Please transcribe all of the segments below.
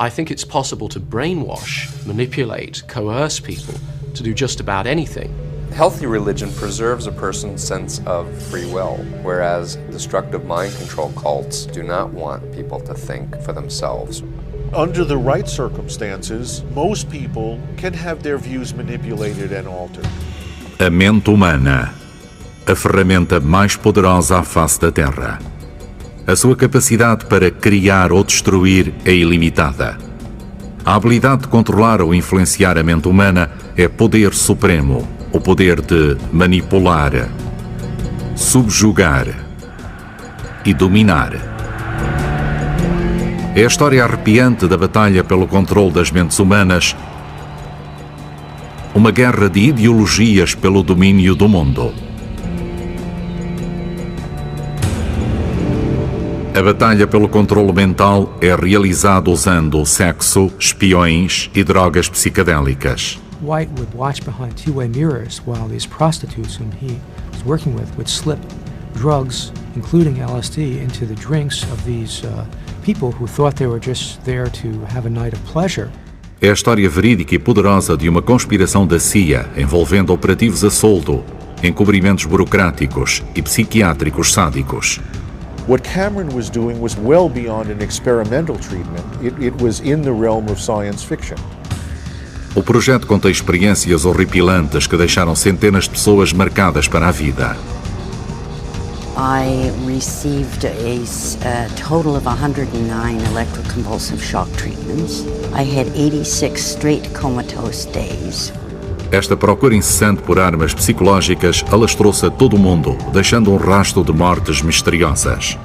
I think it's possible to brainwash, manipulate, coerce people to do just about anything. Healthy religion preserves a person's sense of free will, whereas destructive mind control cults do not want people to think for themselves. Under the right circumstances, most people can have their views manipulated and altered. A mente humana, a ferramenta mais poderosa à face da Terra. A sua capacidade para criar ou destruir é ilimitada. A habilidade de controlar ou influenciar a mente humana é poder supremo, o poder de manipular, subjugar e dominar. É a história arrepiante da batalha pelo controle das mentes humanas, uma guerra de ideologias pelo domínio do mundo. A batalha pelo controle mental é realizada usando sexo, espiões e drogas psicadélicas. White would watch behind two-way mirrors while these prostitutes whom he was working with would slip drugs, including LSD, into the drinks of these people who thought they were just there to have a night of pleasure. É a história verídica e poderosa de uma conspiração da CIA envolvendo operativos a soldo, encobrimentos burocráticos e psiquiátricos sádicos. What Cameron was doing was well beyond an experimental treatment. It was in the realm of science fiction. O projeto conta experiências horripilantes que deixaram centenas de pessoas marcadas para a vida. I received a total of 109 electroconvulsive shock treatments. I had 86 straight comatose days. Esta procura incessante por armas psicológicas alastrou-se a todo o mundo, deixando um rastro de mortes misteriosas.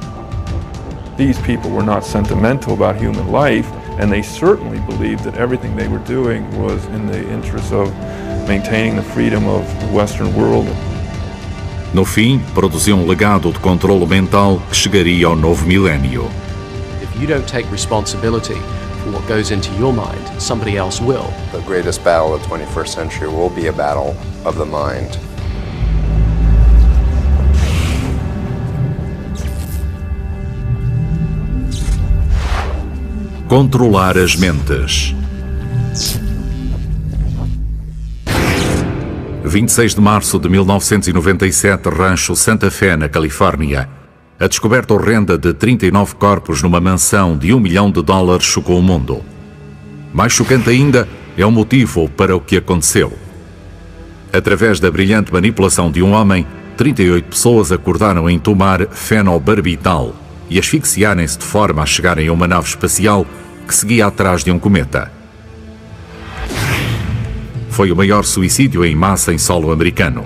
These people were not sentimental about human life, and they certainly believed that everything they were doing was in the interest of maintaining the freedom of the Western world. No fim, produziu um legado de controle mental que chegaria ao novo milénio. If you don't take responsibility for what goes into your mind, somebody else will. The greatest battle of the 21st century will be a battle of the mind. Controlar as mentes. 26 de março de 1997, Rancho Santa Fe, na Califórnia. A descoberta horrenda de 39 corpos numa mansão de $1 milhão chocou o mundo. Mais chocante ainda é o motivo para o que aconteceu. Através da brilhante manipulação de um homem, 38 pessoas acordaram em tomar fenobarbital e asfixiarem-se de forma a chegarem a uma nave espacial que seguia atrás de um cometa. Foi o maior suicídio em massa em solo americano.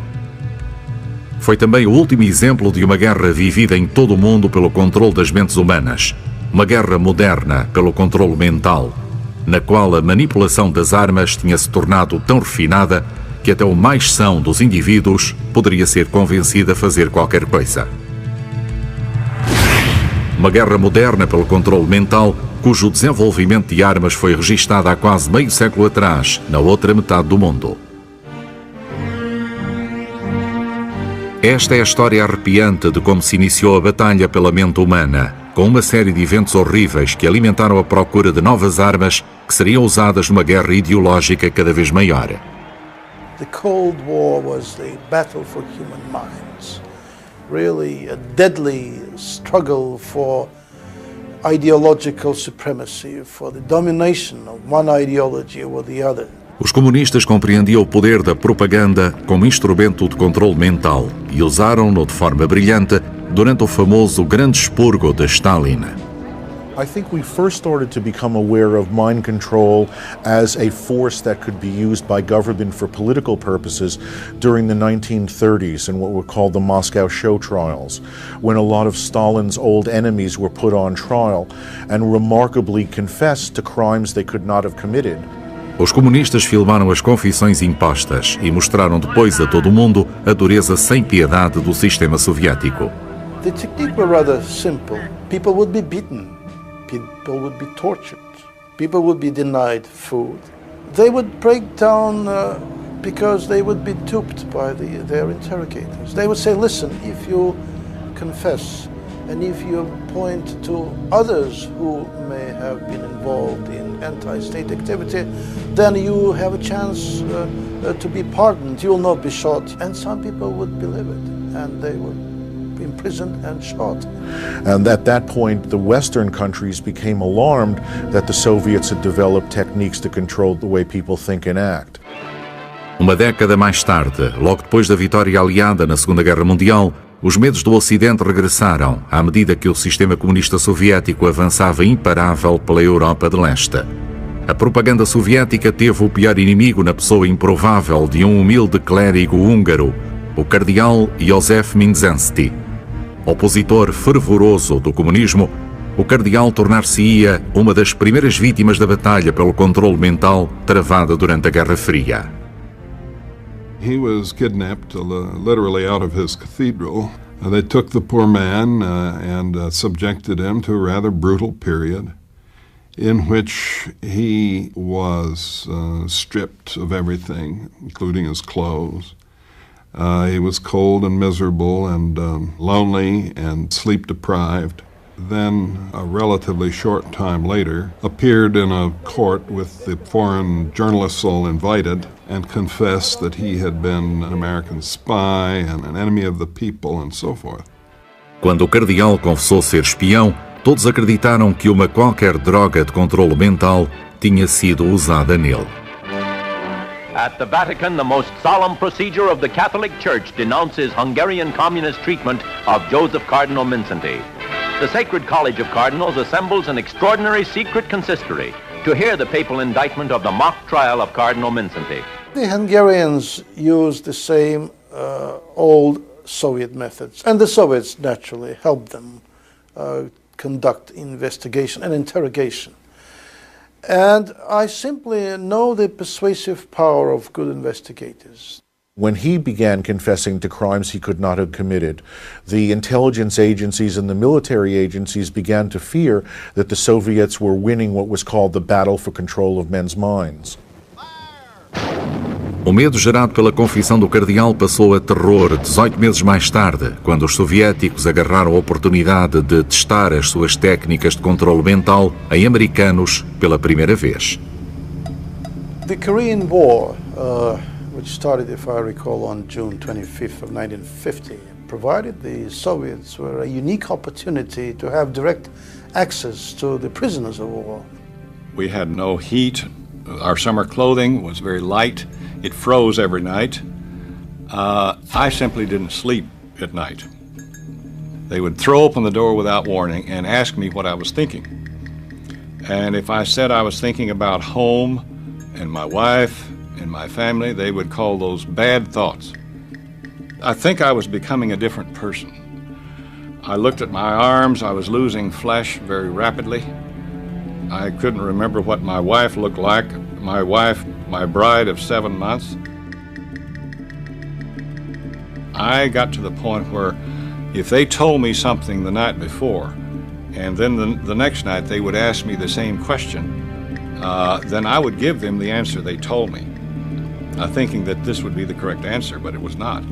Foi também o último exemplo de uma guerra vivida em todo o mundo pelo controle das mentes humanas, uma guerra moderna pelo controle mental, na qual a manipulação das armas tinha se tornado tão refinada que até o mais são dos indivíduos poderia ser convencido a fazer qualquer coisa. Uma guerra moderna pelo controle mental, cujo desenvolvimento de armas foi registado há quase meio século atrás, na outra metade do mundo. Esta é a história arrepiante de como se iniciou a batalha pela mente humana, com uma série de eventos horríveis que alimentaram a procura de novas armas que seriam usadas numa guerra ideológica cada vez maior. The Cold War was the battle for human minds. Really a deadly struggle for ideological supremacy, for the domination of one ideology over the other. Os comunistas compreendiam o poder da propaganda como instrumento de controle mental e usaram-no de forma brilhante durante o famoso Grande Expurgo de Stalin. I think we first started to become aware of mind control as a force that could be used by government for political purposes during the 1930s in what were called the Moscow show trials, when a lot of Stalin's old enemies were put on trial and remarkably confessed to crimes they could not have committed. Os comunistas filmaram as confissões impostas e mostraram depois a todo o mundo a dureza sem piedade do sistema soviético. The technique was rather simple. People would be beaten. People would be tortured. People would be denied food. They would break down because they would be duped by their interrogators. They would say, listen, if you confess and if you point to others who may have been involved in anti-state activity, then you have a chance to be pardoned. You will not be shot. And some people would believe it, and they would be imprisoned and shot. And at that point, the Western countries became alarmed that the Soviets had developed techniques to control the way people think and act. Uma década mais tarde, logo depois da vitória aliada na Segunda Guerra Mundial, os medos do Ocidente regressaram à medida que o sistema comunista soviético avançava imparável pela Europa de Leste. A propaganda soviética teve o pior inimigo na pessoa improvável de um humilde clérigo húngaro, o cardeal Józef Mindzelszky. Opositor fervoroso do comunismo, o cardeal tornar-se-ia uma das primeiras vítimas da batalha pelo controle mental travada durante a Guerra Fria. He was kidnapped literally out of his cathedral. They took the poor man and subjected him to a rather brutal period in which he was stripped of everything, including his clothes. He was cold and miserable and lonely and sleep-deprived. Then, a relatively short time later, appeared in a court with the foreign journalists all invited and confessed that he had been an American spy and an enemy of the people and so forth. Quando o cardeal confessou ser espião, todos acreditaram que uma qualquer droga de controle mental tinha sido usada nele. At the Vatican, the most solemn procedure of the Catholic Church denounces Hungarian communist treatment of Joseph Cardinal Mindszenty. The Sacred College of Cardinals assembles an extraordinary secret consistory to hear the papal indictment of the mock trial of Cardinal Mindszenty. The Hungarians used the same old Soviet methods, and the Soviets naturally helped them conduct investigation and interrogation. And I simply know the persuasive power of good investigators. When he began confessing to crimes he could not have committed, the intelligence agencies and the military agencies began to fear that the Soviets were winning what was called the battle for control of men's minds. O medo gerado pela confissão do cardeal passou a terror 18 meses mais tarde, quando os soviéticos agarraram a oportunidade de testar as suas técnicas de controle mental em americanos pela primeira vez. The Korean War, which started, if I recall, on June 25th of 1950, provided the Soviets with a unique opportunity to have direct access to the prisoners of war. We had no heat. Our summer clothing was very light. It froze every night. I simply didn't sleep at night. They would throw open the door without warning and ask me what I was thinking. And if I said I was thinking about home and my wife and my family, they would call those bad thoughts. I think I was becoming a different person. I looked at my arms. I was losing flesh very rapidly. I couldn't remember what my wife looked like. My bride of 7 months. I got to the point where if they told me something the night before, and then the next night they would ask me the same question, then I would give them the answer they told me, thinking that this would be the correct answer, but it was not.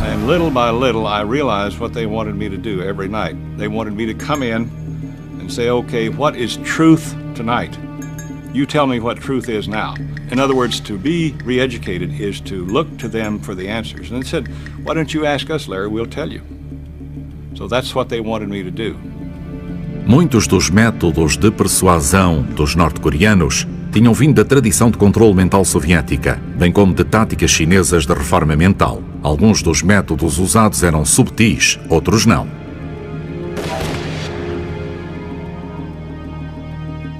And little by little, I realized what they wanted me to do every night. They wanted me to come in and say, okay, what is truth tonight? You tell me what truth is now. In other words, to be re-educated is to look to them for the answers. And they said, why don't you ask us, Larry, we'll tell you. So that's what they wanted me to do. Muitos dos métodos de persuasão dos norte-coreanos tinham vindo da tradição de controle mental soviética, bem como de táticas chinesas de reforma mental. Alguns dos métodos usados eram subtis, outros não.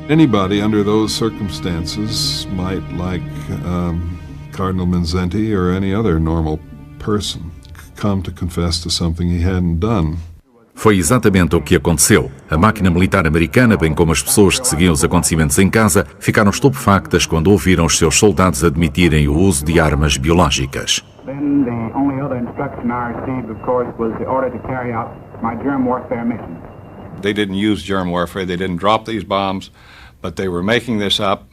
Anybody under those circumstances might, like Cardinal Mindszenty or any other normal person, come to confess to something he hadn't done. Foi exatamente o que aconteceu. A máquina militar americana, bem como as pessoas que seguiam os acontecimentos em casa, ficaram estupefactas quando ouviram os seus soldados admitirem o uso de armas biológicas. Then the only other instruction I received, of course, was the order to carry out my germ warfare mission. They didn't use germ warfare. They didn't drop these bombs, but they were making this up.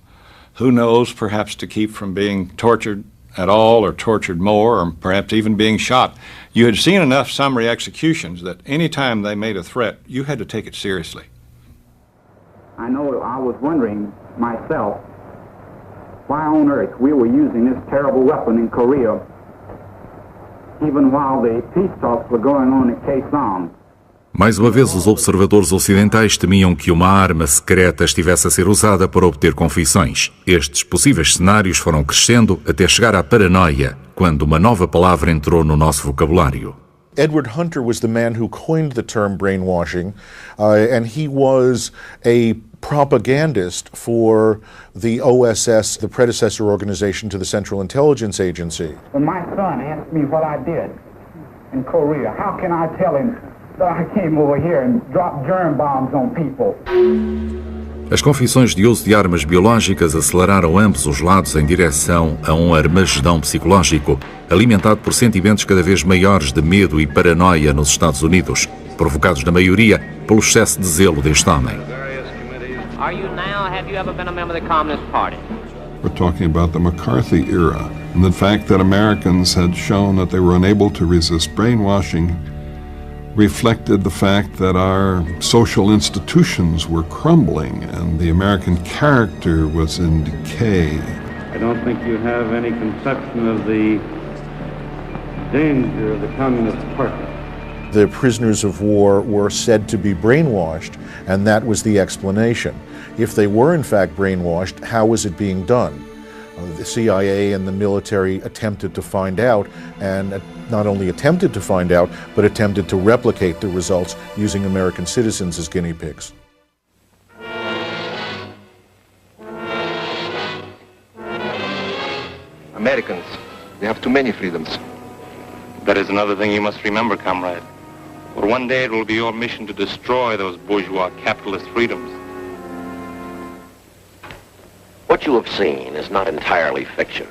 Who knows, perhaps to keep from being tortured at all or tortured more or perhaps even being shot. You had seen enough summary executions that any time they made a threat, you had to take it seriously. I know I was wondering myself why on earth we were using this terrible weapon in Korea even while the peace talks were going on at Kaesong. Mais uma vez, os observadores ocidentais temiam que uma arma secreta estivesse a ser usada para obter confissões. Estes possíveis cenários foram crescendo até chegar à paranoia, quando uma nova palavra entrou no nosso vocabulário. Edward Hunter was the man who coined the term brainwashing, and he was a propagandist for the OSS, the predecessor organization to the Central Intelligence Agency. When my son asked me what I did in Korea, how can I tell him that I came over here and dropped germ bombs on people? As confissões de uso de armas biológicas aceleraram ambos os lados em direção a um armagedão psicológico, alimentado por sentimentos cada vez maiores de medo e paranoia nos Estados Unidos, provocados na maioria pelo excesso de zelo deste homem. We're talking about the McCarthy era, and the fact that Americans had shown that they were unable to resist brainwashing reflected the fact that our social institutions were crumbling and the American character was in decay. I don't think you have any conception of the danger of the Communist Party. The prisoners of war were said to be brainwashed, and that was the explanation. If they were in fact brainwashed, how was it being done? The CIA and the military attempted to find out, and not only attempted to find out, but attempted to replicate the results using American citizens as guinea pigs. Americans, we have too many freedoms. That is another thing you must remember, comrade. For one day it will be your mission to destroy those bourgeois capitalist freedoms. What you have seen is not entirely fiction.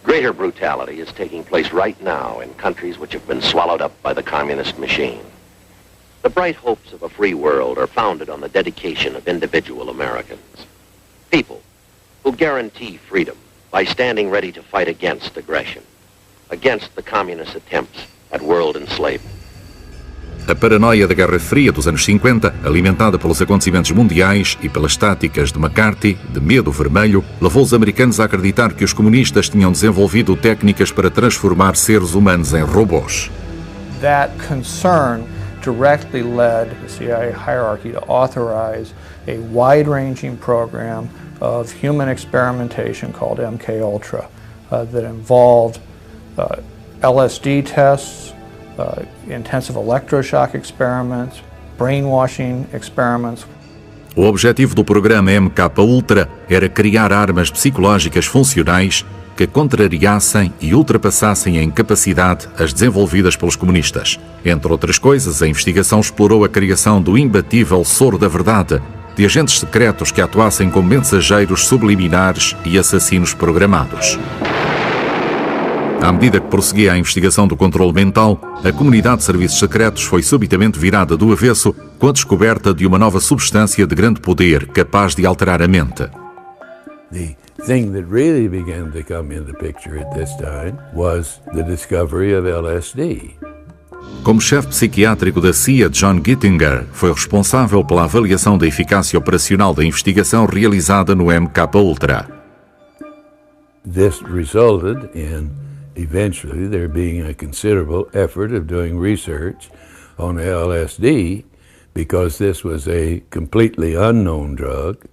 Greater brutality is taking place right now in countries which have been swallowed up by the communist machine. The bright hopes of a free world are founded on the dedication of individual Americans. People who guarantee freedom by standing ready to fight against aggression, against the communist attempts at world enslavement. A paranoia da Guerra Fria dos anos 50, alimentada pelos acontecimentos mundiais e pelas táticas de McCarthy, de medo vermelho, levou os americanos a acreditar que os comunistas tinham desenvolvido técnicas para transformar seres humanos em robôs. That concern directly led the CIA hierarchy to authorize a wide-ranging program of human experimentation called MKUltra that involved LSD tests, intensive electroshock experiments, brainwashing experiments. O objetivo do programa MKUltra era criar armas psicológicas funcionais que contrariassem e ultrapassassem em capacidade as desenvolvidas pelos comunistas. Entre outras coisas, a investigação explorou a criação do imbatível soro da verdade, de agentes secretos que atuassem como mensageiros subliminares e assassinos programados. À medida que prosseguia a investigação do controle mental, a comunidade de serviços secretos foi subitamente virada do avesso com a descoberta de uma nova substância de grande poder capaz de alterar a mente. The thing that really began to come into the picture at this time was the discovery of LSD. Como chefe psiquiátrico da CIA, John Gittinger foi responsável pela avaliação da eficácia operacional da investigação realizada no MKUltra. This resulted in eventually there being a considerable effort of doing research on LSD because this was a completely unknown drug,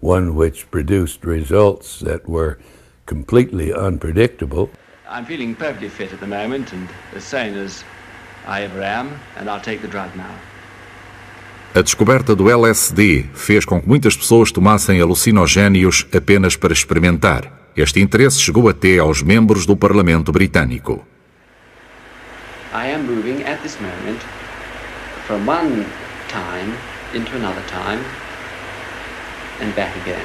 one which produced results that were completely unpredictable. I'm feeling perfectly fit at the moment and as sane as I ever am, and I'll take the drug now. A descoberta do LSD fez com que muitas pessoas tomassem alucinogénios apenas para experimentar. Este interesse chegou até aos membros do Parlamento britânico. I am moving at this moment from one time into another time and back again.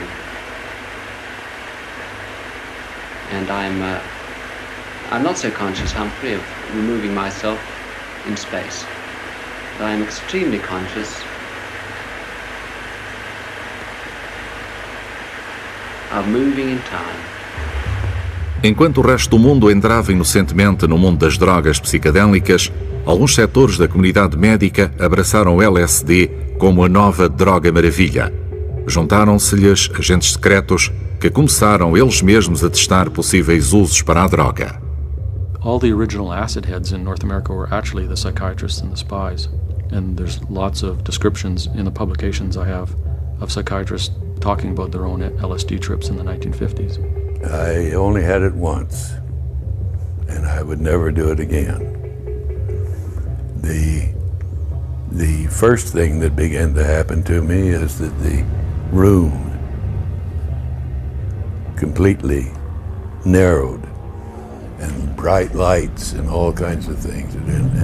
And I'm not so conscious, Humphrey, of removing myself in space. But I'm extremely conscious of moving in time. Enquanto o resto do mundo entrava inocentemente no mundo das drogas psicadélicas, alguns setores da comunidade médica abraçaram o LSD como a nova droga maravilha. Juntaram-se-lhes agentes secretos que começaram eles mesmos a testar possíveis usos para a droga. All the original acid heads in North America were actually the psychiatrists and the spies. And there's lots of descriptions in the publications I have of psychiatrists talking about their own LSD trips in the 1950s. I only had it once, and I would never do it again. The first thing that began to happen to me is that the room completely narrowed, and bright lights and all kinds of things.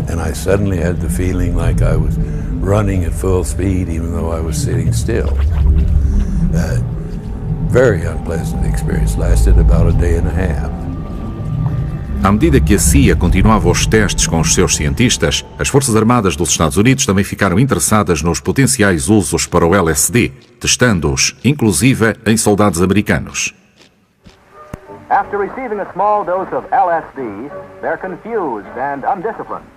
And I suddenly had the feeling like I was running at full speed even though I was sitting still. Very unpleasant experience, lasted about a day and a half. À medida que a CIA continuava os testes com os seus cientistas, as Forças Armadas dos Estados Unidos também ficaram interessadas nos potenciais usos para o LSD, testando-os, inclusive em soldados americanos. After receiving a small dose of LSD, they're confused and undisciplined.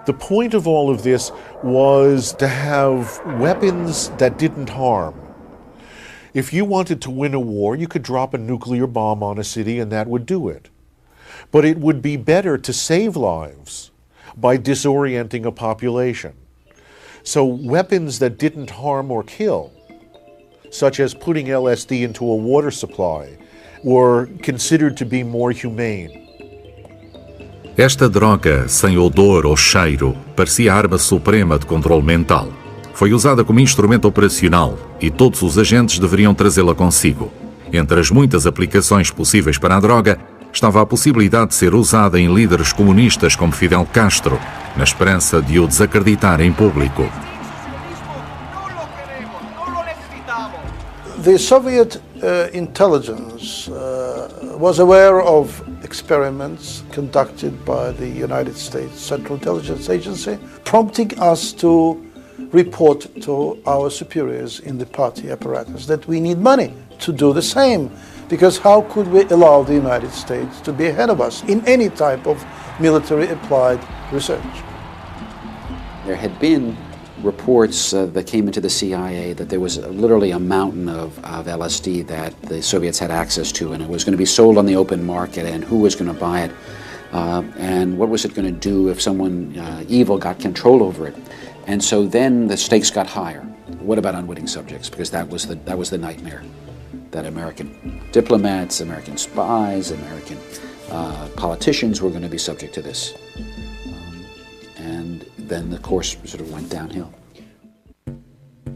The point of all of this was to have weapons that didn't harm. If you wanted to win a war, you could drop a nuclear bomb on a city and that would do it. But it would be better to save lives by disorienting a population. So weapons that didn't harm or kill, such as putting LSD into a water supply, were considered to be more humane. Esta droga, sem odor ou cheiro, parecia a arma suprema de controle mental. Foi usada como instrumento operacional e todos os agentes deveriam trazê-la consigo. Entre as muitas aplicações possíveis para a droga, estava a possibilidade de ser usada em líderes comunistas como Fidel Castro, na esperança de o desacreditar em público. The Soviet intelligence was aware of experiments conducted by the United States Central Intelligence Agency, prompting us to report to our superiors in the party apparatus that we need money to do the same. Because how could we allow the United States to be ahead of us in any type of military applied research? There had been reports that came into the CIA that there was literally a mountain of LSD that the Soviets had access to, and it was going to be sold on the open market, and who was going to buy it, and what was it going to do if someone evil got control over it. And so then the stakes got higher. What about unwitting subjects? Because that was the nightmare, that American diplomats, American spies, American politicians were going to be subject to this. And then the course sort of went downhill.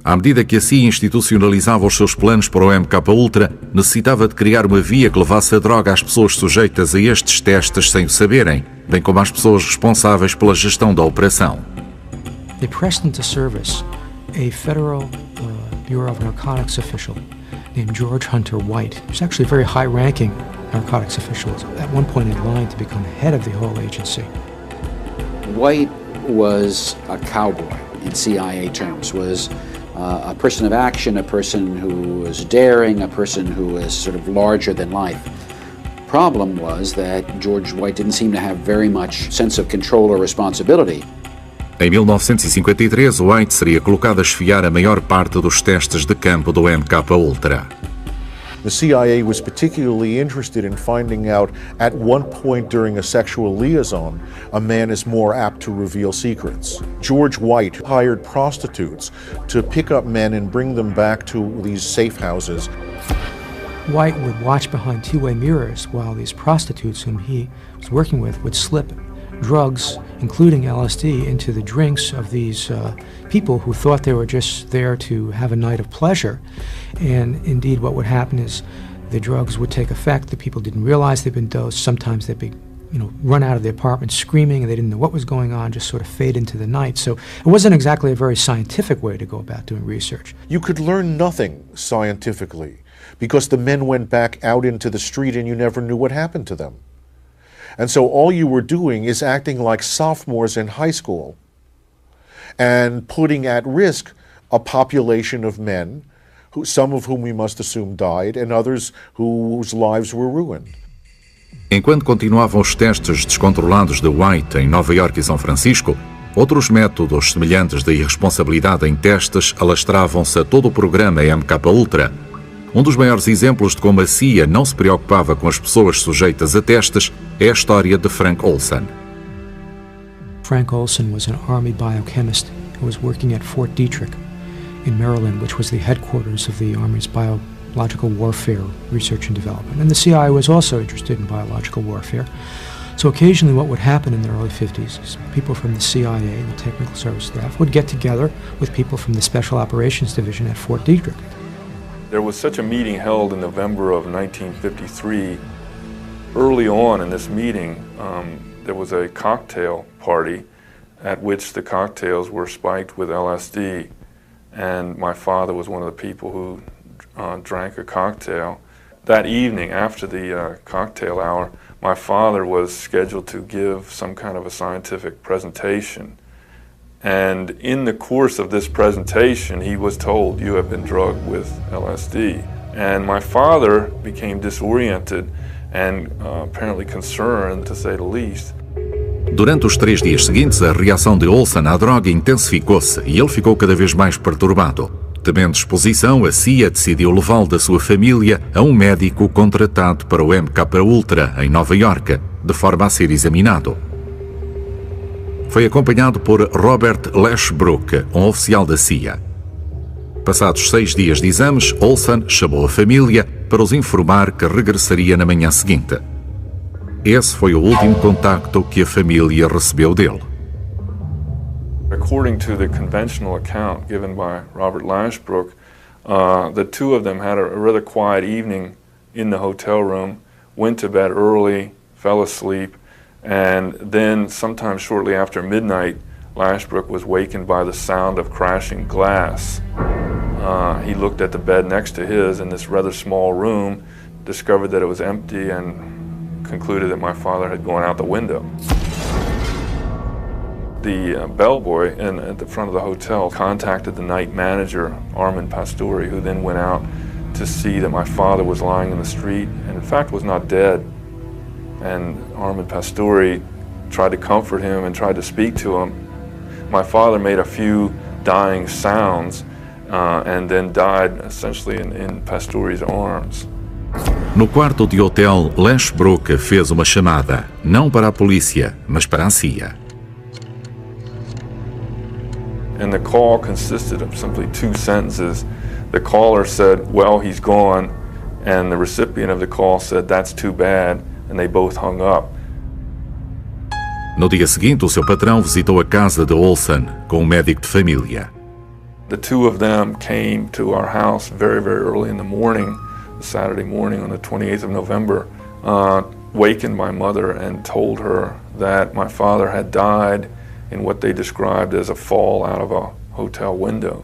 À medida que a CIA institucionalizava os seus planos para o MKUltra, necessitava de criar uma via que levasse a droga às pessoas sujeitas a estes testes sem o saberem, bem como às pessoas responsáveis pela gestão da operação. They pressed into service a federal Bureau of Narcotics official named George Hunter White. He was actually a very high-ranking narcotics official, at one point in line to become head of the whole agency. White was a cowboy in CIA terms, was a person of action, a person who was daring, a person who was sort of larger than life. Problem was that George White didn't seem to have very much sense of control or responsibility. Em 1953, White seria colocado a esfiar a maior parte dos testes de campo do MKUltra. The CIA was particularly interested in finding out at one point during a sexual liaison, a man is more apt to reveal secrets. George White hired prostitutes to pick up men and bring them back to these safe houses. White would watch behind two-way mirrors while these prostitutes whom he was working with would slip drugs, including LSD, into the drinks of these people who thought they were just there to have a night of pleasure. And indeed what would happen is the drugs would take effect, the people didn't realize they'd been dosed, sometimes they'd be run out of the apartment screaming and they didn't know what was going on, just sort of fade into the night. So it wasn't exactly a very scientific way to go about doing research. You could learn nothing scientifically because the men went back out into the street and you never knew what happened to them. And so all you were doing is acting like sophomores in high school and putting at risk a population of men, some of whom we must assume died, and others whose lives were ruined. Enquanto continuavam os testes descontrolados de White em Nova Iorque e São Francisco, outros métodos semelhantes de irresponsabilidade em testes alastravam-se a todo o programa MKUltra. Um dos maiores exemplos de como a CIA não se preocupava com as pessoas sujeitas a testes é a história de Frank Olson. Frank Olson was an Army biochemist who was working at Fort Detrick in Maryland, which was the headquarters of the Army's biological warfare research and development. And the CIA was also interested in biological warfare. So occasionally what would happen in the early 50s is people from the CIA, the technical service staff, would get together with people from the Special Operations Division at Fort Detrick. There was such a meeting held in November of 1953. Early on in this meeting, there was a cocktail party at which the cocktails were spiked with LSD. And my father was one of the people who drank a cocktail. That evening, after the cocktail hour, my father was scheduled to give some kind of a scientific presentation. And in the course of this presentation, he was told, "You have been drugged with LSD." And my father became disoriented and apparently concerned, to say the least. Durante os 3 dias seguintes, a reação de Olson à droga intensificou-se e ele ficou cada vez mais perturbado. Temendo exposição, a CIA decidiu levá-lo da sua família a um médico contratado para o MKUltra, em Nova Iorque, de forma a ser examinado. Foi acompanhado por Robert Lashbrook, um oficial da CIA. Passados 6 dias de exames, Olson chamou a família para os informar que regressaria na manhã seguinte. Esse foi o último contacto que a família recebeu dele. According to the conventional account given by Robert Lashbrook, the two of them had a rather quiet evening in the hotel room, went to bed early, fell asleep, and then sometime shortly after midnight, Lashbrook was wakened by the sound of crashing glass. He looked at the bed next to his in this rather small room, discovered that it was empty, and concluded that my father had gone out the window. The bellboy at the front of the hotel contacted the night manager, Armand Pastore, who then went out to see that my father was lying in the street and in fact was not dead. And Armand Pastore tried to comfort him and tried to speak to him. My father made a few dying sounds and then died essentially in Pastore's arms. No quarto de hotel, Lashbrook fez uma chamada, não para a polícia, mas para a CIA. And the call consisted of simply 2 sentences. The caller said, "Well, he's gone," and the recipient of the call said, "That's too bad," and they both hung up. No dia seguinte, o seu patrão visitou a casa de Olson com um médico de família. The two of them came to our house very, very early in the morning, Saturday morning on the 28th of November, wakened my mother and told her that my father had died in what they described as a fall out of a hotel window.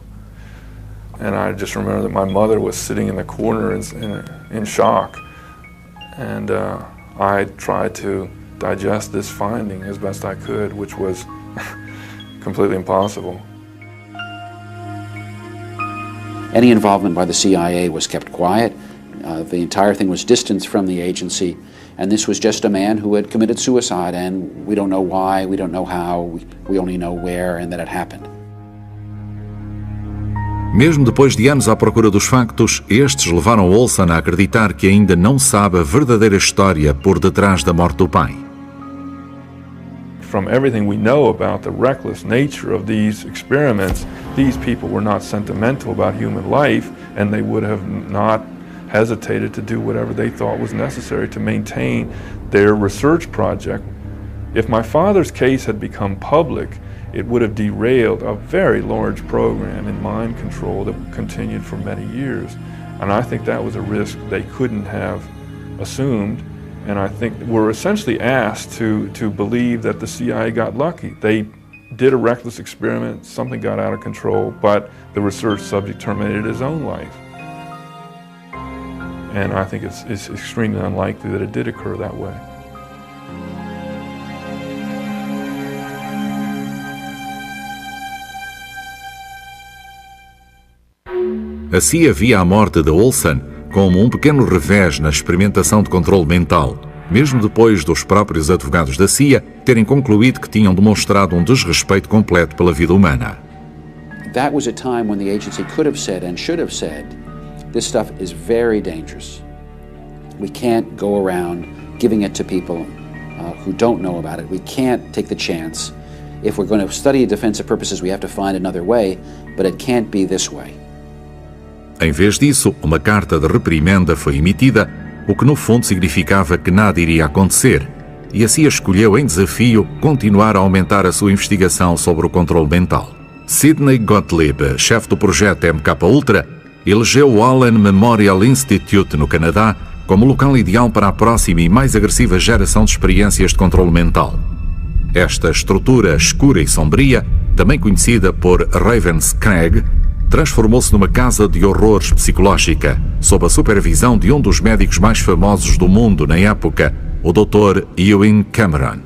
And I just remember that my mother was sitting in the corner in shock. And I tried to digest this finding as best I could, which was completely impossible. Any involvement by the CIA was kept quiet. The entire thing was distanced from the agency, and this was just a man who had committed suicide, and we don't know why, we don't know how, we only know where and that it happened. Mesmo depois de anos à procura dos factos, estes levaram Olson a acreditar que ainda não sabe a verdadeira história por detrás da morte do pai. From everything we know about the reckless nature of these experiments, these people were not sentimental about human life, and they would have not hesitated to do whatever they thought was necessary to maintain their research project. If my father's case had become public, it would have derailed a very large program in mind control that continued for many years. And I think that was a risk they couldn't have assumed. And I think we're essentially asked to believe that the CIA got lucky. They did a reckless experiment, something got out of control, but the research subject terminated his own life. And I think it's extremely unlikely that it did occur that way. A CIA via a morte de Olson como um pequeno revés na experimentação de controle mental, mesmo depois dos próprios advogados da CIA terem concluído que tinham demonstrado um desrespeito completo pela vida humana. That was a time when the agency could have said and should have said, this stuff is very dangerous. We can't go around giving it to people who don't know about it. We can't take the chance. If we're going to study defensive purposes, we have to find another way, but it can't be this way. Em vez disso, uma carta de reprimenda foi emitida, o que no fundo significava que nada iria acontecer, e a CIA escolheu em desafio continuar a aumentar a sua investigação sobre o controle mental. Sidney Gottlieb, chefe do projeto MKUltra, elegeu o Allen Memorial Institute, no Canadá, como local ideal para a próxima e mais agressiva geração de experiências de controle mental. Esta estrutura escura e sombria, também conhecida por Ravenscraig, transformou-se numa casa de horrores psicológica, sob a supervisão de um dos médicos mais famosos do mundo na época, o Dr. Ewen Cameron.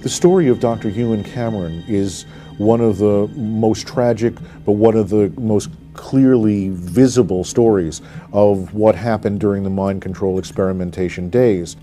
The story of Dr. Ewen Cameron is one of the most tragic, but one of the most clearly visible stories of what happened during the mind control experimentation days.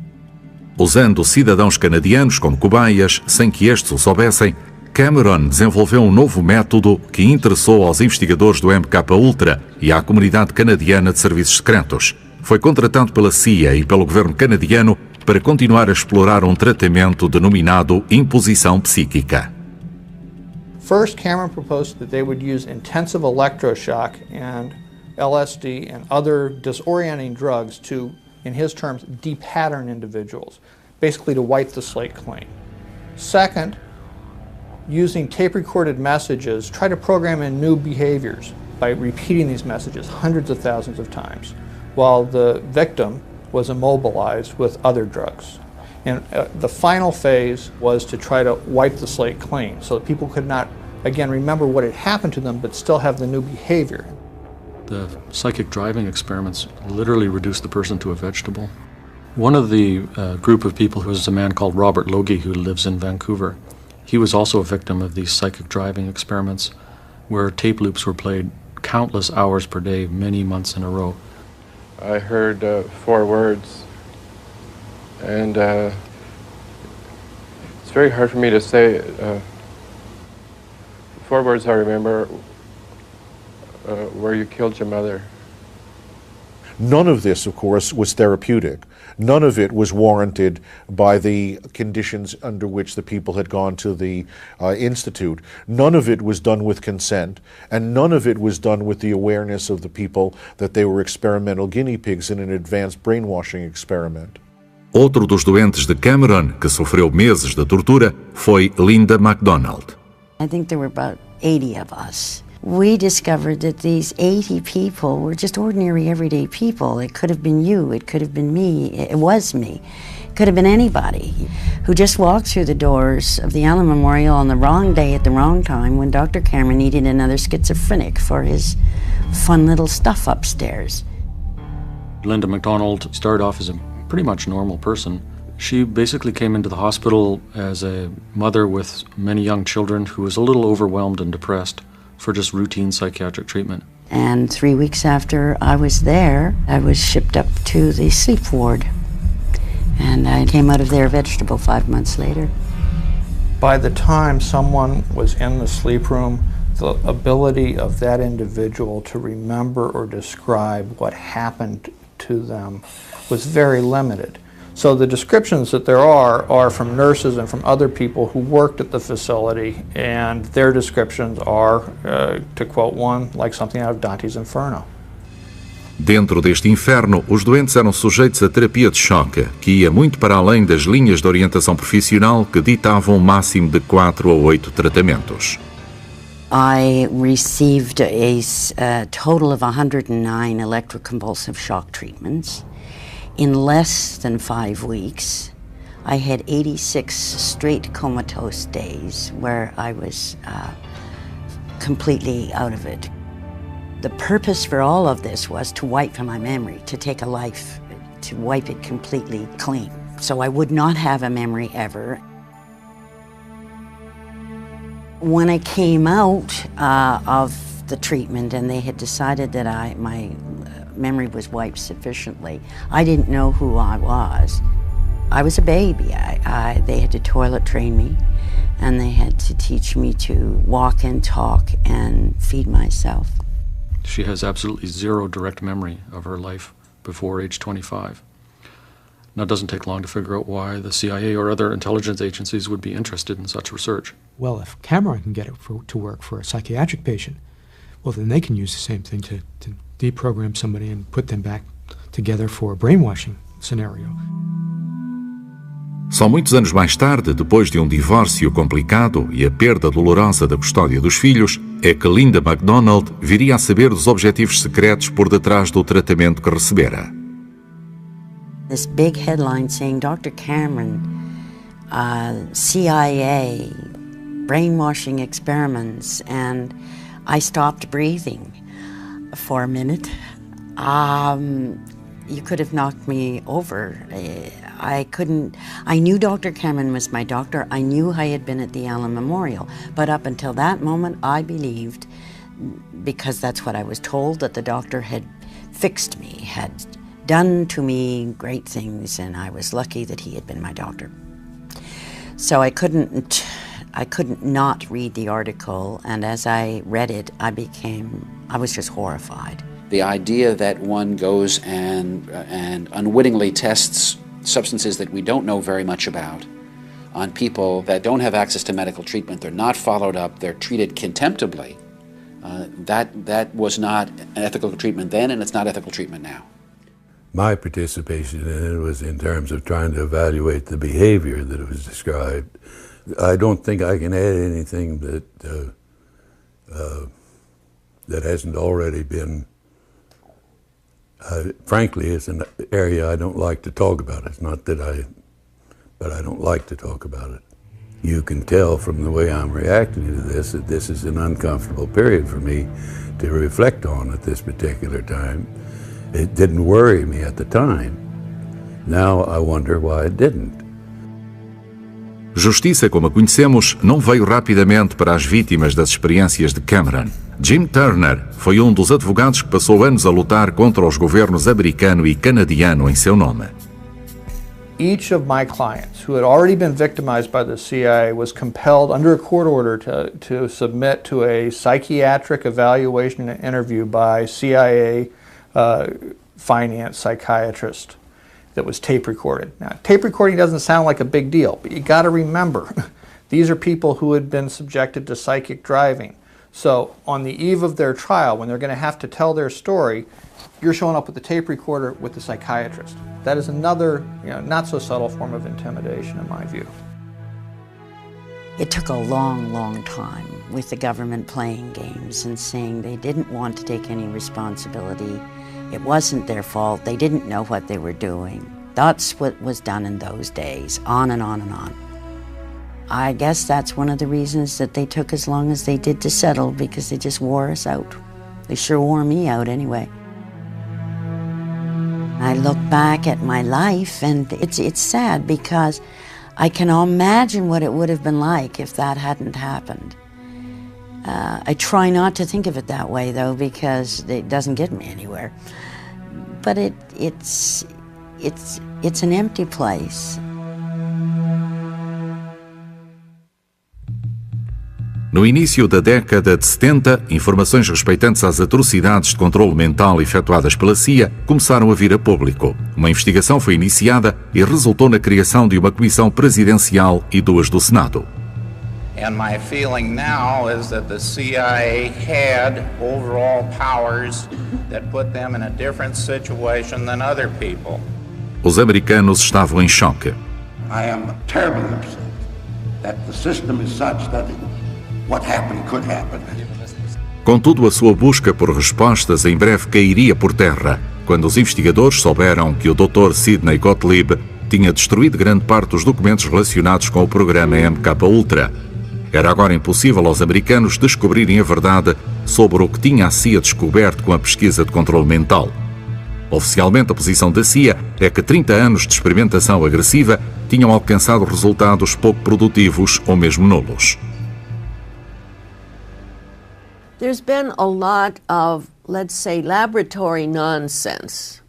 Usando cidadãos canadianos como cobaias, sem que estes o soubessem, Cameron desenvolveu um novo método que interessou aos investigadores do MKUltra e à comunidade canadiana de serviços secretos. Foi contratado pela CIA e pelo governo canadiano para continuar a explorar um tratamento denominado imposição psíquica. First, Cameron proposed that they would use intensive electroshock and LSD and other disorienting drugs to, in his terms, de-pattern individuals, basically to wipe the slate clean. Second, using tape-recorded messages, try to program in new behaviors by repeating these messages hundreds of thousands of times, while the victim was immobilized with other drugs. And the final phase was to try to wipe the slate clean so that people could not, again, remember what had happened to them, but still have the new behavior. The psychic driving experiments literally reduced the person to a vegetable. One of the group of people was a man called Robert Logie, who lives in Vancouver. He was also a victim of these psychic driving experiments where tape loops were played countless hours per day, many months in a row. I heard 4 words, and it's very hard for me to say. 4 words I remember where you killed your mother. None of this, of course, was therapeutic. None of it was warranted by the conditions under which the people had gone to the institute. None of it was done with consent, and none of it was done with the awareness of the people that they were experimental guinea pigs in an advanced brainwashing experiment. Outro dos doentes de Cameron, que sofreu meses de tortura, foi Linda MacDonald. I think there were about 80 of us. We discovered that these 80 people were just ordinary, everyday people. It could have been you, it could have been me, it was me. It could have been anybody who just walked through the doors of the Allen Memorial on the wrong day at the wrong time when Dr. Cameron needed another schizophrenic for his fun little stuff upstairs. Linda MacDonald started off as a pretty much normal person. She basically came into the hospital as a mother with many young children who was a little overwhelmed and depressed for just routine psychiatric treatment. And 3 weeks after I was there, I was shipped up to the sleep ward. And I came out of there a vegetable 5 months later. By the time someone was in the sleep room, the ability of that individual to remember or describe what happened to them was very limited. So the descriptions that there are from nurses and from other people who worked at the facility, and their descriptions are, to quote one, like something out of Dante's Inferno. Dentro deste inferno, os doentes eram sujeitos a terapia de choque, que ia muito para além das linhas de orientação profissional que ditavam um máximo de 4 a 8 tratamentos. I received a total of 109 electroconvulsive shock treatments. In less than 5 weeks, I had 86 straight comatose days where I was completely out of it. The purpose for all of this was to wipe my memory, to take a life, to wipe it completely clean. So I would not have a memory ever. When I came out of the treatment and they had decided that my memory was wiped sufficiently. I didn't know who I was. I was a baby. They had to toilet train me, and they had to teach me to walk and talk and feed myself. She has absolutely zero direct memory of her life before age 25. Now, it doesn't take long to figure out why the CIA or other intelligence agencies would be interested in such research. Well, if Cameron can get it to work for a psychiatric patient, well, then they can use the same thing to deprogram somebody and put them back together for a brainwashing scenario. Só muitos anos mais tarde, depois de divórcio complicado e a perda dolorosa da custódia dos filhos, é que Linda MacDonald viria a saber dos objetivos secretos por detrás do tratamento que recebera. This big headline saying Dr. Cameron, CIA, brainwashing experiments, and I stopped breathing for a minute. You could have knocked me over. I knew Dr. Cameron was my doctor. I knew I had been at the Allen Memorial. But up until that moment, I believed, because that's what I was told, that the doctor had fixed me, had done to me great things, and I was lucky that he had been my doctor. So I couldn't not read the article, and as I read it, I was just horrified. The idea that one goes and unwittingly tests substances that we don't know very much about on people that don't have access to medical treatment, they're not followed up, they're treated contemptibly, that was not an ethical treatment then, and it's not ethical treatment now. My participation in it was in terms of trying to evaluate the behavior that was described. I don't think I can add anything that hasn't already been. Frankly, it's an area I don't like to talk about. It's not that but I don't like to talk about it. You can tell from the way I'm reacting to this that this is an uncomfortable period for me to reflect on at this particular time. It didn't worry me at the time. Now I wonder why it didn't. Justiça, como a conhecemos, não veio rapidamente para as vítimas das experiências de Cameron. Jim Turner foi dos advogados que passou anos a lutar contra os governos americano e canadiano em seu nome. Each of my clients who had already been victimized by the CIA was compelled under a court order to submit to a psychiatric evaluation and interview by CIA finance psychiatrist that was tape recorded. Now, tape recording doesn't sound like a big deal, but you got to remember, these are people who had been subjected to psychic driving. So on the eve of their trial, when they're going to have to tell their story, you're showing up with the tape recorder with the psychiatrist. That is another, not so subtle form of intimidation in my view. It took a long, long time with the government playing games and saying they didn't want to take any responsibility. It wasn't their fault. They didn't know what they were doing. That's what was done in those days, on and on and on. I guess that's one of the reasons that they took as long as they did to settle, because they just wore us out. They sure wore me out anyway. I look back at my life and it's sad, because I can imagine what it would have been like if that hadn't happened. I try not to think of it that way, though, because it doesn't get me anywhere. But it's an empty place. No início da década de 70, informações respeitantes às atrocidades de controle mental efetuadas pela CIA começaram a vir a público. Uma investigação foi iniciada e resultou na criação de uma comissão presidencial e 2 do Senado. And my feeling now is that the CIA had overall powers that put them in a different situation than other people. Os americanos estavam em choque. I am terribly upset that the system is such that what happened could happen. Contudo, a sua busca por respostas em breve cairia por terra, quando os investigadores souberam que o Dr. Sidney Gottlieb tinha destruído grande parte dos documentos relacionados com o programa MK-Ultra. Era agora impossível aos americanos descobrirem a verdade sobre o que tinha a CIA descoberto com a pesquisa de controle mental. Oficialmente, a posição da CIA é que 30 anos de experimentação agressiva tinham alcançado resultados pouco produtivos ou mesmo nulos. There's been a lot of let's say, laboratory nonsense,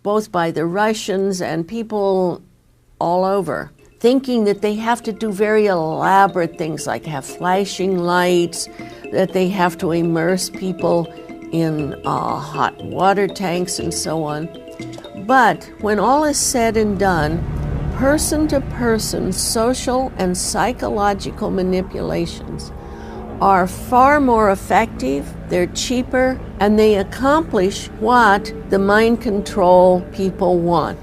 both by the Russians and people all over, thinking that they have to do very elaborate things like have flashing lights, that they have to immerse people in hot water tanks and so on. But when all is said and done, person-to-person social and psychological manipulations are far more effective, they're cheaper, and they accomplish what the mind control people want.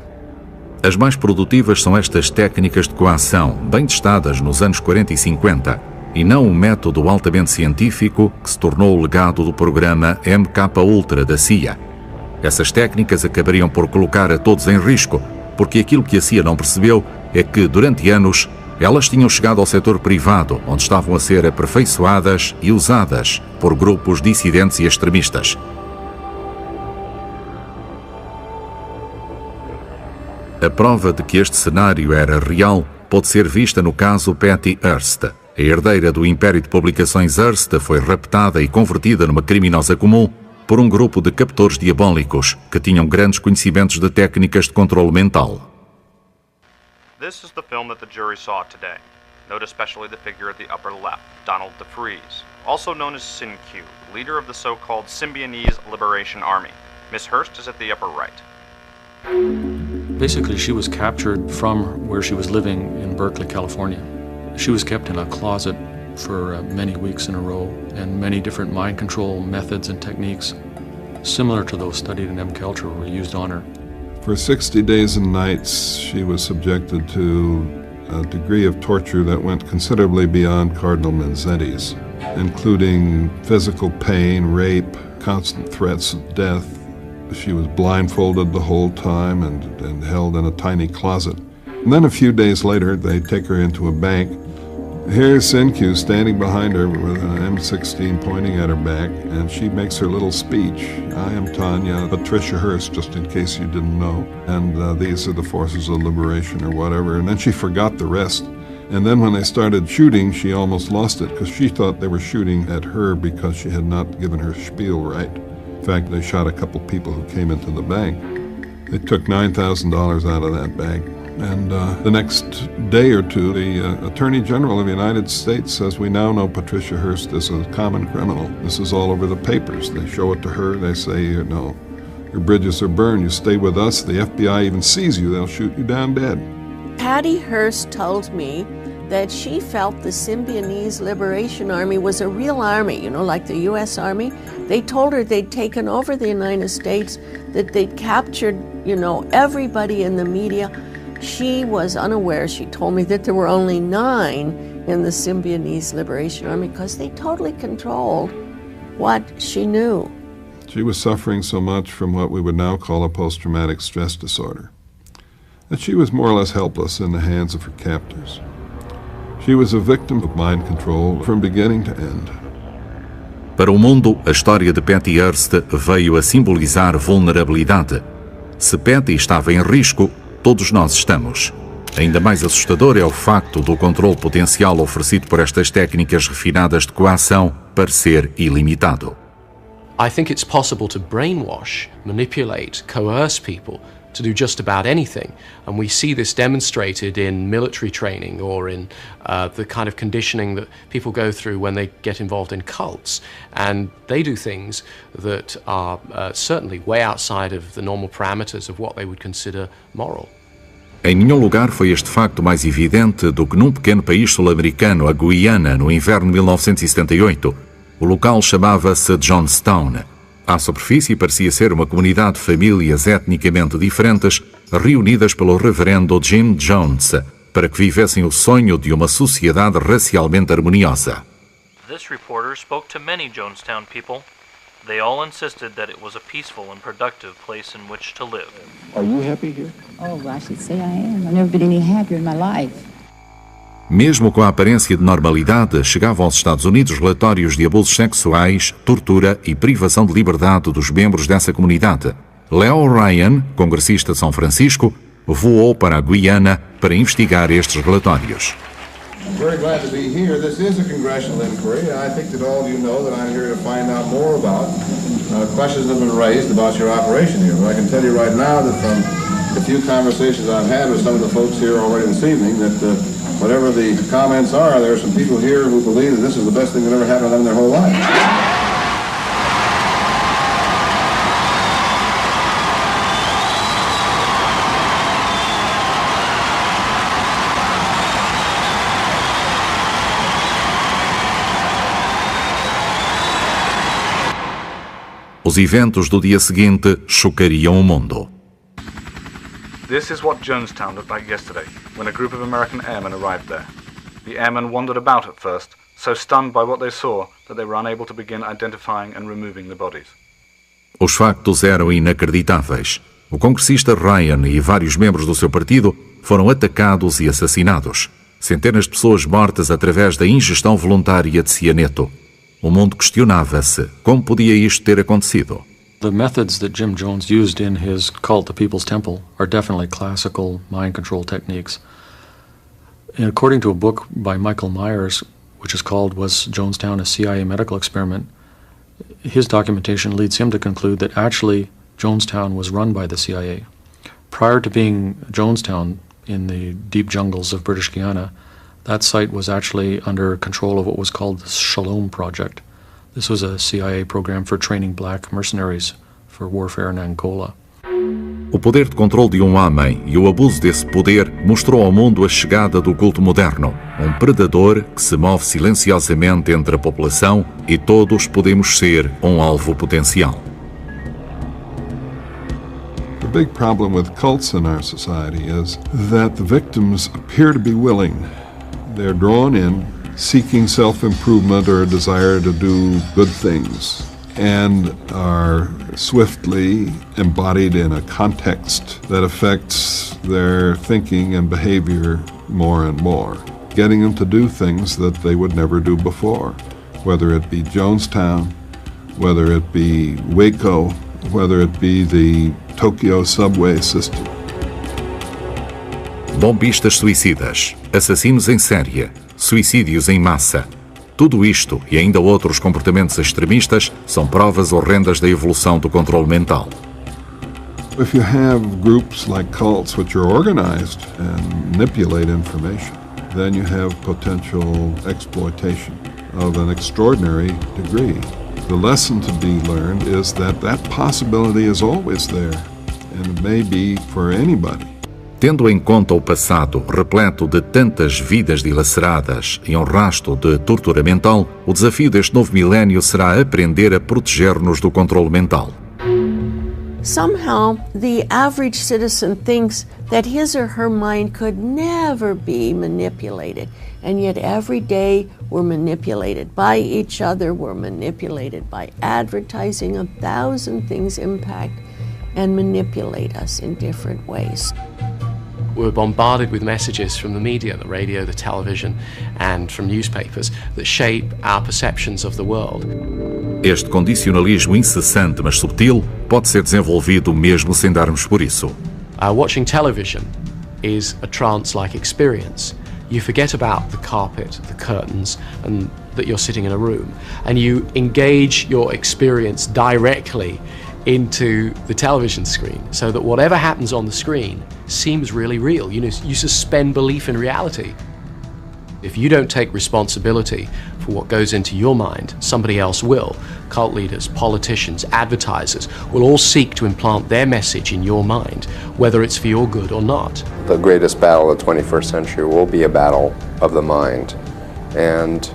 As mais produtivas são estas técnicas de coação, bem testadas nos anos 40 e 50, e não um método altamente científico que se tornou o legado do programa MK-Ultra da CIA. Essas técnicas acabariam por colocar a todos em risco, porque aquilo que a CIA não percebeu é que, durante anos, elas tinham chegado ao setor privado, onde estavam a ser aperfeiçoadas e usadas por grupos dissidentes e extremistas. A prova de que este cenário era real pode ser vista no caso Patty Hearst. A herdeira do império de publicações Hearst foi raptada e convertida numa criminosa comum por um grupo de captores diabólicos que tinham grandes conhecimentos de técnicas de controle mental. This is the film that the jury saw today. Note especially the figure at the upper left, Donald DeFreeze, also known as Sin-Q, leader of the so-called Symbionese Liberation Army. Miss Hearst is at the upper right. Basically, she was captured from where she was living in Berkeley, California. She was kept in a closet for many weeks in a row, and many different mind control methods and techniques similar to those studied in MKUltra were used on her. For 60 days and nights, she was subjected to a degree of torture that went considerably beyond Cardinal Minzetti's, including physical pain, rape, constant threats of death. She was blindfolded the whole time and held in a tiny closet. And then a few days later, they take her into a bank. Here's Sin-Q standing behind her with an M16 pointing at her back, and she makes her little speech. I am Tanya, Patricia Hearst, just in case you didn't know, and these are the forces of liberation or whatever. And then she forgot the rest. And then when they started shooting, she almost lost it because she thought they were shooting at her because she had not given her spiel right. In fact, they shot a couple people who came into the bank. They took $9,000 out of that bank. And the next day or two, the Attorney General of the United States says, we now know Patricia Hearst is a common criminal. This is all over the papers. They show it to her. They say, no, your bridges are burned. You stay with us. The FBI even sees you. They'll shoot you down dead. Patty Hearst told me that she felt the Symbionese Liberation Army was a real army, you know, like the U.S. Army. They told her they'd taken over the United States, that they'd captured, you know, everybody in the media. She was unaware. She told me that there were only 9 in the Symbionese Liberation Army because they totally controlled what she knew. She was suffering so much from what we would now call a post-traumatic stress disorder that she was more or less helpless in the hands of her captors. She was a victim of mind control from beginning to end. Para o mundo, a história de Patty Hearst veio a simbolizar vulnerabilidade. Se Patty estava em risco, todos nós estamos. Ainda mais assustador é o facto do controle potencial oferecido por estas técnicas refinadas de coação parecer ilimitado. I think it's possible to brainwash, manipulate, coerce people to do just about anything. And we see this demonstrated in military training or in the kind of conditioning that people go through when they get involved in cults. And they do things that are certainly way outside of the normal parameters of what they would consider moral. Em nenhum lugar foi este facto mais evidente do que num pequeno país sul-americano, a Guiana, no inverno de 1978. O local chamava-se Johnstown. À superfície parecia ser uma comunidade de famílias etnicamente diferentes, reunidas pelo reverendo Jim Jones, para que vivessem o sonho de uma sociedade racialmente harmoniosa. This reporter spoke to many Jonestown people. They all insisted that it was a peaceful and productive place in which to live. Are you happy here? Oh, I should say I am. I've never been any happier in my life. Mesmo com a aparência de normalidade, chegavam aos Estados Unidos relatórios de abusos sexuais, tortura e privação de liberdade dos membros dessa comunidade. Leo Ryan, congressista de São Francisco, voou para a Guiana para investigar estes relatórios. Very glad to be here. This is a congressional inquiry. I think that all of you know that I'm here to find out more about questions that have been raised about your operation here. But I can tell you right now that from the few conversations I've had with some of the folks here already this evening, that whatever the comments are, there are some people here who believe that this is the best thing that ever happened to them in their whole life. Os eventos do dia seguinte chocariam o mundo. This is what Jonestown looked like yesterday, when a group of American airmen arrived there. The airmen wandered about at first, so stunned by what they saw that they were unable to begin identifying and removing the bodies. Os factos eram inacreditáveis. O congressista Ryan e vários membros do seu partido foram atacados e assassinados. Centenas de pessoas mortas através da ingestão voluntária de cianeto. O mundo questionava-se como podia isto ter acontecido. The methods that Jim Jones used in his cult, the People's Temple, are definitely classical mind control techniques. And according to a book by Michael Myers, which is called Was Jonestown a CIA Medical Experiment?, his documentation leads him to conclude that actually Jonestown was run by the CIA. Prior to being Jonestown in the deep jungles of British Guiana, that site was actually under control of what was called the Shalom Project. This was a CIA program for training black mercenaries for warfare in Angola. O poder de controle de um homem e o abuso desse poder mostrou ao mundo a chegada do culto moderno, um predador que se move silenciosamente entre a população e todos podemos ser um alvo potencial. The big problem with cults in our society is that the victims appear to be willing. They're drawn in, seeking self-improvement or a desire to do good things, and are swiftly embodied in a context that affects their thinking and behavior more and more, getting them to do things that they would never do before, whether it be Jonestown, whether it be Waco, whether it be the Tokyo subway system. Bombistas suicidas, assassinos em série, suicídios em massa. Tudo isto e ainda outros comportamentos extremistas são provas horrendas da evolução do controle mental. If you have groups like cults which are organized and manipulate information, then you have potential exploitation of an extraordinary degree. The lesson to be learned is that that possibility is always there, and it may be for anybody. Tendo em conta o passado repleto de tantas vidas dilaceradas e um rastro de tortura mental, o desafio deste novo milénio será aprender a proteger-nos do controle mental. Somehow, the average citizen thinks that his or her mind could never be manipulated, and yet every day we're manipulated by each other, we're manipulated by advertising. 1,000 things impact and manipulate us in different ways. We're bombarded with messages from the media, the radio, the television, and from newspapers that shape our perceptions of the world. Este condicionalismo incessante, mas subtil, pode ser desenvolvido mesmo sem darmos por isso. Watching television is a trance-like experience. You forget about the carpet, the curtains, and that you're sitting in a room, and you engage your experience directly into the television screen, so that whatever happens on the screen seems really real. You suspend belief in reality. If you don't take responsibility for what goes into your mind, somebody else will. Cult leaders, politicians, advertisers will all seek to implant their message in your mind, whether it's for your good or not. The greatest battle of the 21st century will be a battle of the mind. And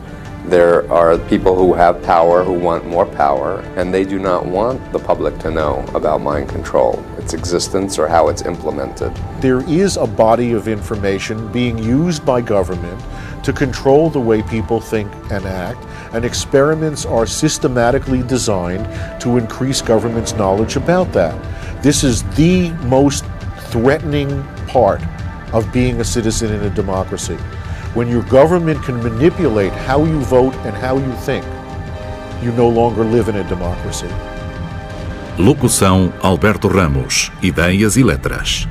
there are people who have power, who want more power, and they do not want the public to know about mind control, its existence, or how it's implemented. There is a body of information being used by government to control the way people think and act, and experiments are systematically designed to increase government's knowledge about that. This is the most threatening part of being a citizen in a democracy. When your government can manipulate how you vote and how you think, you no longer live in a democracy. Locução Alberto Ramos, Ideias e Letras.